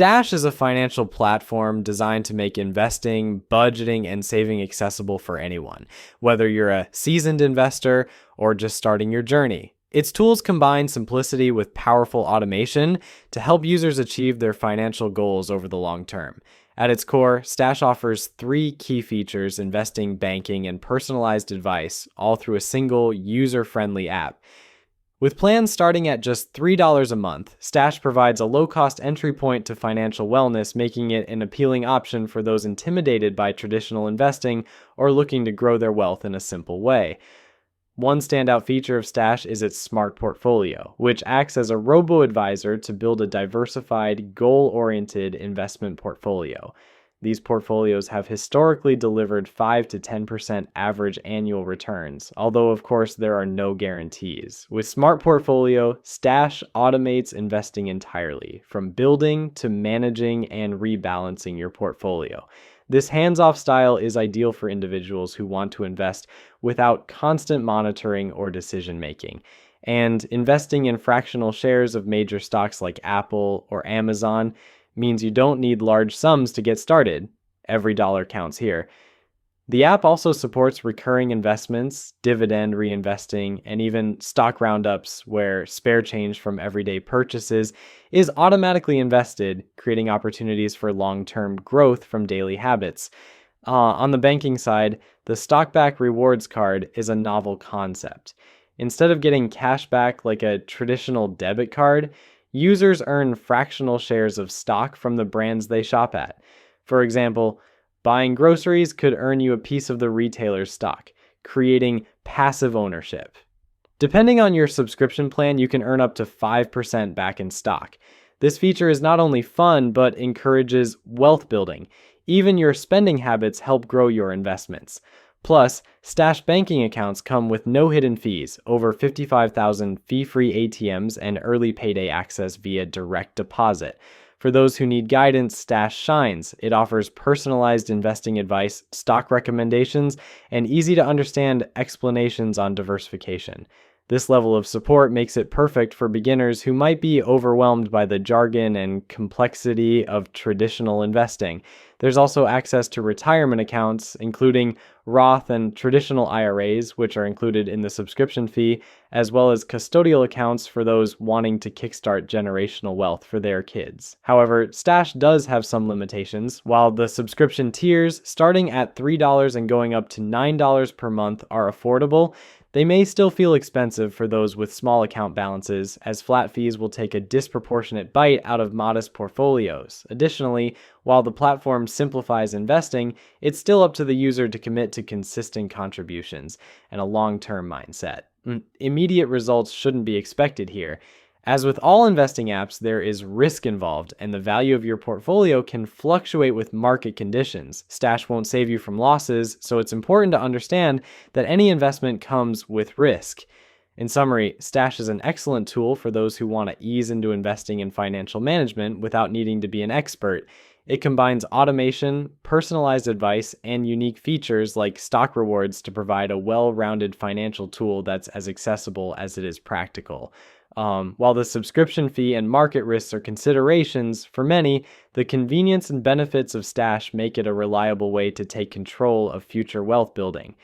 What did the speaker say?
Stash is a financial platform designed to make investing, budgeting, and saving accessible for anyone, whether you're a seasoned investor or just starting your journey. Its tools combine simplicity with powerful automation to help users achieve their financial goals over the long term. At its core, Stash offers three key features: investing, banking, and personalized advice, all through a single user-friendly app. With plans starting at just $3 a month, Stash provides a low-cost entry point to financial wellness, making it an appealing option for those intimidated by traditional investing or looking to grow their wealth in a simple way. One standout feature of Stash is its smart portfolio, which acts as a robo-advisor to build a diversified, goal-oriented investment portfolio. These portfolios have historically delivered 5 to 10% average annual returns, although of course there are no guarantees. With Smart Portfolio, Stash automates investing entirely, from building to managing and rebalancing your portfolio. This hands-off style is ideal for individuals who want to invest without constant monitoring or decision-making. And investing in fractional shares of major stocks like Apple or Amazon means you don't need large sums to get started. Every dollar counts here. The app also supports recurring investments, dividend reinvesting, and even stock roundups where spare change from everyday purchases is automatically invested, creating opportunities for long-term growth from daily habits. On the banking side, the Stockback Rewards Card is a novel concept. Instead of getting cash back like a traditional debit card, users earn fractional shares of stock from the brands they shop at. For example, buying groceries could earn you a piece of the retailer's stock, creating passive ownership. Depending on your subscription plan, you can earn up to 5% back in stock. This feature is not only fun, but encourages wealth building. Even your spending habits help grow your investments. Plus, Stash banking accounts come with no hidden fees, over 55,000 fee-free ATMs, and early payday access via direct deposit. For those who need guidance, Stash shines. It offers personalized investing advice, stock recommendations, and easy-to-understand explanations on diversification. This level of support makes it perfect for beginners who might be overwhelmed by the jargon and complexity of traditional investing. There's also access to retirement accounts, including Roth and traditional IRAs, which are included in the subscription fee, as well as custodial accounts for those wanting to kickstart generational wealth for their kids. However, Stash does have some limitations. While the subscription tiers, starting at $3 and going up to $9 per month, are affordable, they may still feel expensive for those with small account balances, as flat fees will take a disproportionate bite out of modest portfolios. Additionally, while the platform simplifies investing, it's still up to the user to commit to consistent contributions and a long-term mindset. Immediate results shouldn't be expected here. As with all investing apps, there is risk involved, and the value of your portfolio can fluctuate with market conditions. Stash won't save you from losses, so it's important to understand that any investment comes with risk. In summary, Stash is an excellent tool for those who want to ease into investing in financial management without needing to be an expert. It combines automation, personalized advice, and unique features like stock rewards to provide a well-rounded financial tool that's as accessible as it is practical. While the subscription fee and market risks are considerations, for many, the convenience and benefits of Stash make it a reliable way to take control of future wealth building.